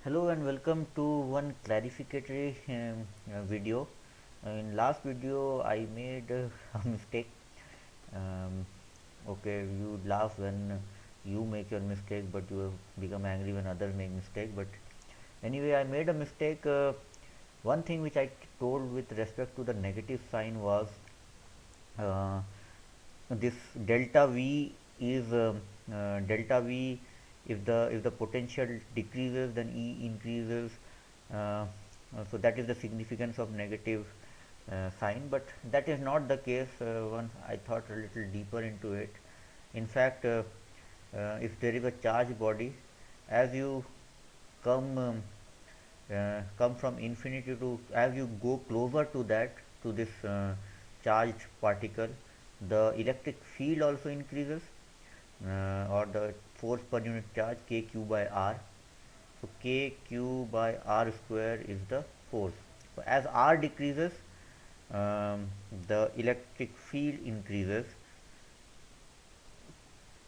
Hello and welcome to one clarificatory video. In last video, I made a mistake. Um, okay, you laugh when you make your mistake, but you become angry when others make mistake. But anyway, I made a mistake. One thing which I told with respect to the negative sign was uh, this delta V is delta V. If the potential decreases, then E increases. So that is the significance of negative sign, but that is not the case. Once I thought a little deeper into it. In fact, if there is a charged body, as you come come from infinity to, as you go closer to that, to this charged particle, the electric field also increases, or the force per unit charge, kq by r. So kq by r square is the force. So as r decreases, the electric field increases,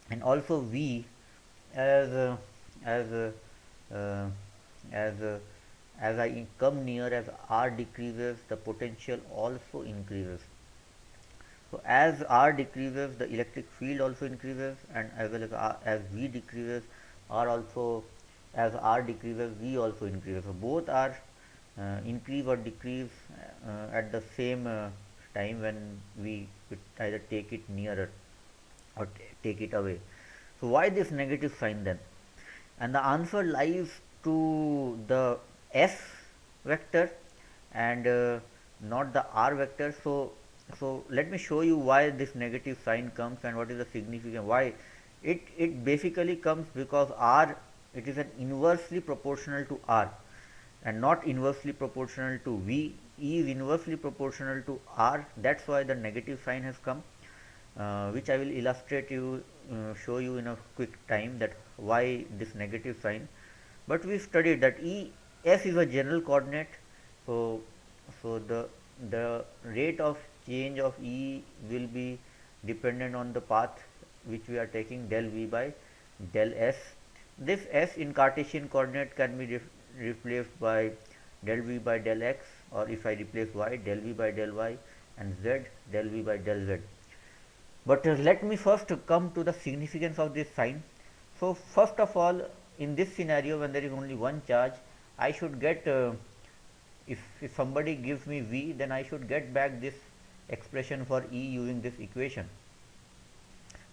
and also v, as as uh, uh, as as I come near, as r decreases, the potential also increases. So as r decreases, the electric field also increases, and as well as as v decreases, r also, as r decreases, v also increases. So both are increase or decrease at the same time when we either take it nearer or take it away. So why this negative sign then? And the answer lies to the s vector, and not the r vector. So let me show you why this negative sign comes and what is the significance. Why it basically comes because r, it is an inversely proportional to r and not inversely proportional to v. E is inversely proportional to r. That's why the negative sign has come, which I will illustrate you, show you in a quick time, that why this negative sign. But we studied that S is a general coordinate, so the rate of change of E will be dependent on the path which we are taking, del V by del S. This S in Cartesian coordinate can be replaced by del V by del X, or if I replace Y, del V by del Y, and Z, del V by del Z. But let me first come to the significance of this sign. So first of all, in this scenario, when there is only one charge, I should get, if somebody gives me V, then I should get back this expression for E using this equation.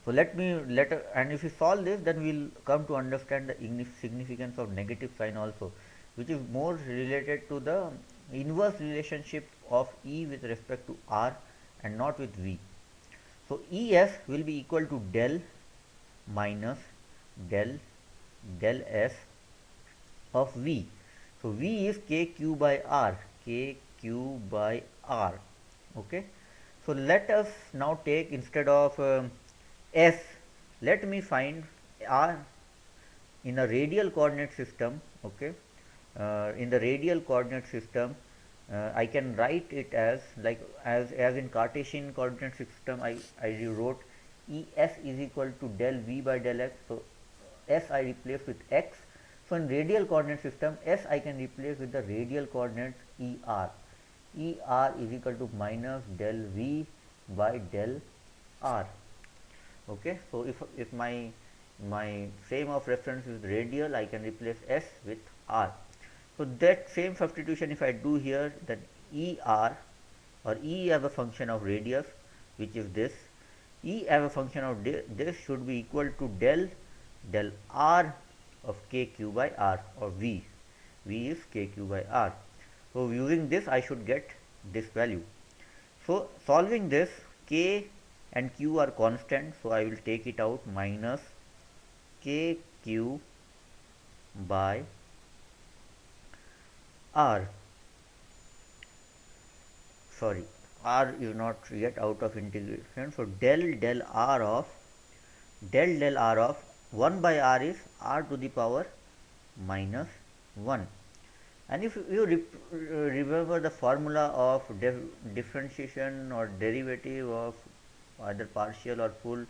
So and if we solve this, then we will come to understand the significance of negative sign also, which is more related to the inverse relationship of E with respect to R and not with V. So ES will be equal to del minus del S of V. So V is kq by r, kq by r. Okay. So let us now take, instead of S, let me find r in a radial coordinate system. Okay. In the radial coordinate system, I can write it as, like, as in Cartesian coordinate system, I rewrote Es is equal to del V by del X. So S I replace with X. So in radial coordinate system, S I can replace with the radial coordinate ER. ER is equal to minus del V by del R. Okay. So if my frame of reference is radial, I can replace S with R. So that same substitution if I do here, then ER, or E as a function of radius, which is this, E as a function of this should be equal to del R of kq by r, or V. V is kq by r. So using this I should get this value. So solving this, k and q are constant, so I will take it out, minus kq by r. Sorry, r is not yet out of integration. So del r of del r of 1 by r is r to the power minus 1. And if you remember the formula of differentiation or derivative of either partial or full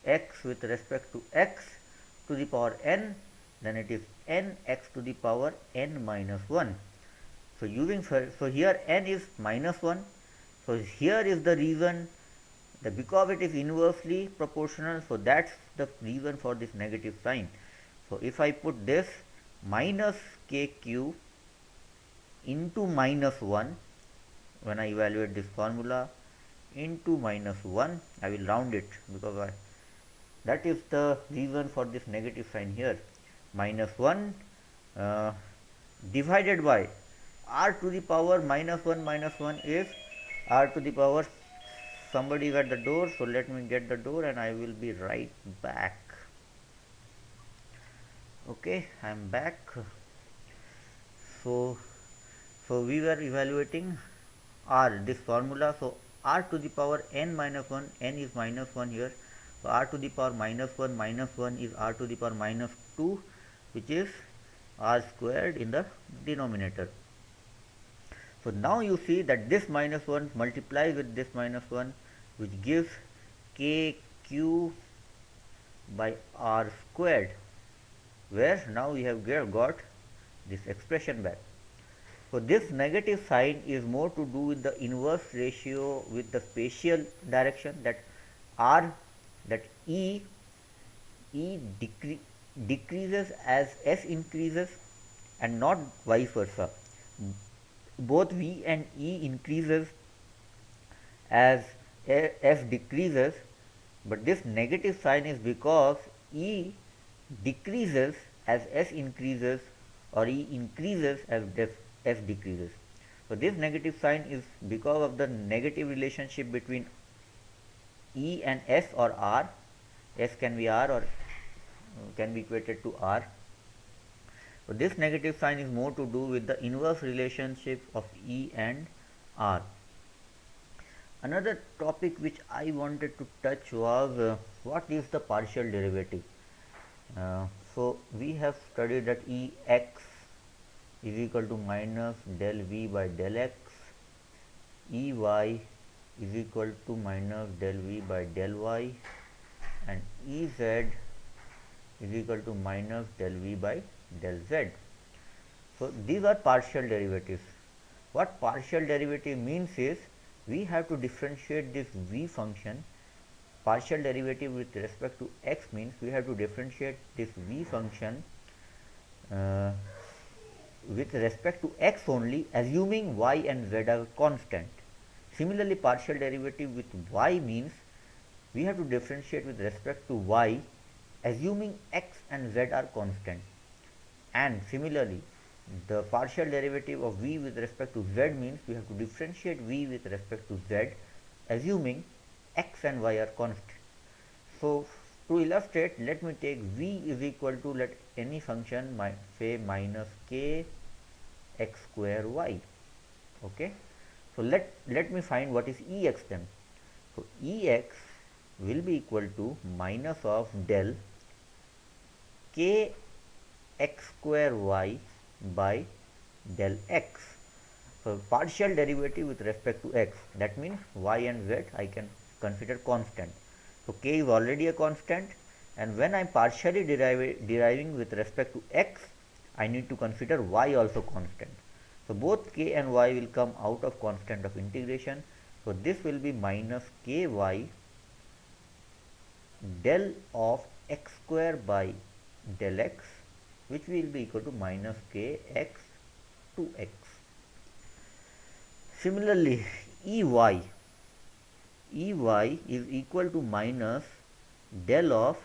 x with respect to x to the power n, then it is n x to the power n minus 1. So using so here n is minus 1. So here is the reason that because it is inversely proportional, so that's the reason for this negative sign. So if I put this minus kq into minus 1 when I evaluate this formula into minus 1, I will round it because that is the reason for this negative sign here. Minus 1 uh, divided by r to the power minus 1 is r to the power, somebody is at the door, so let me get the door and I will be right back. Okay, I am back. So we were evaluating r, this formula. So r to the power n minus 1, n is minus 1 here. So r to the power minus 1 is r to the power minus 2, which is r squared in the denominator. So now you see that this minus 1 multiplies with this minus 1, which gives kq by r squared, where now we have got this expression back. So this negative sign is more to do with the inverse ratio with the spatial direction, that r, that e decreases as s increases and not vice versa. Both v and e increases as f decreases, but this negative sign is because e decreases as s increases or e increases as s decreases. So this negative sign is because of the negative relationship between e and s or r. S can be r or can be equated to r. So this negative sign is more to do with the inverse relationship of e and r. Another topic which I wanted to touch was what is the partial derivative. So we have studied that Ex is equal to minus del V by del X, Ey is equal to minus del V by del Y, and Ez is equal to minus del V by del Z. So these are partial derivatives. What partial derivative means is we have to differentiate this V function. Partial derivative with respect to x means we have to differentiate this v function with respect to x only, assuming y and z are constant. Similarly, partial derivative with y means we have to differentiate with respect to y, assuming x and z are constant. And similarly, the partial derivative of v with respect to z means we have to differentiate v with respect to z, assuming x and y are constant. So to illustrate, let me take v is equal to, let any function say minus k x square y. Okay, so let me find what is ex then. So ex will be equal to minus of del k x square y by del x. So partial derivative with respect to x, that means y and z I can consider constant. So k is already a constant, and when I am partially deriving with respect to x, I need to consider y also constant. So both k and y will come out of constant of integration. So this will be minus ky del of x square by del x, which will be equal to minus kx to x. Similarly, Ey is equal to minus del of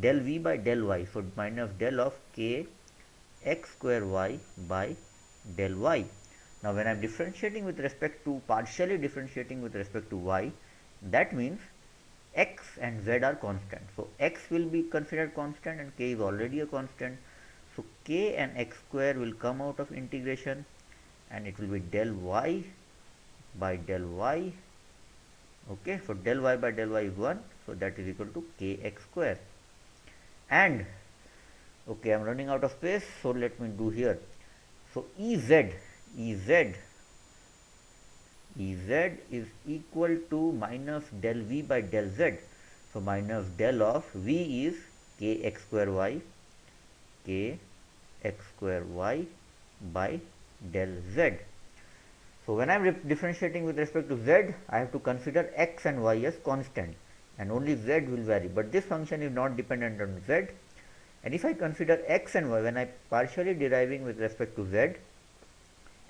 del v by del y. So minus del of k x square y by del y. Now when I am differentiating with respect to, partially differentiating with respect to y, that means x and z are constant. So x will be considered constant and k is already a constant. So k and x square will come out of integration and it will be del y by del y. Okay, so del y by del y is 1, so that is equal to kx square. And okay, I am running out of space, so let me do here. So Ez is equal to minus del v by del z. So minus del of v is kx square y k x square y by del z. So when I am differentiating with respect to z, I have to consider x and y as constant, and only z will vary, but this function is not dependent on z. And if I consider x and y, when I partially deriving with respect to z,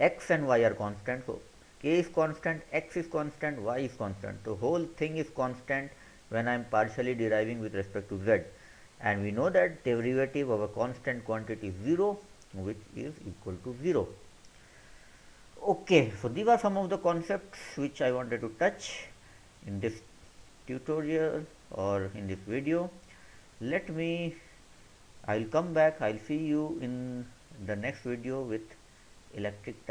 x and y are constant, so k is constant, x is constant, y is constant. So whole thing is constant when I am partially deriving with respect to z, and we know that derivative of a constant quantity is 0, which is equal to 0. Okay, so these are some of the concepts which I wanted to touch in this tutorial or in this video. I'll come back, I'll see you in the next video with electric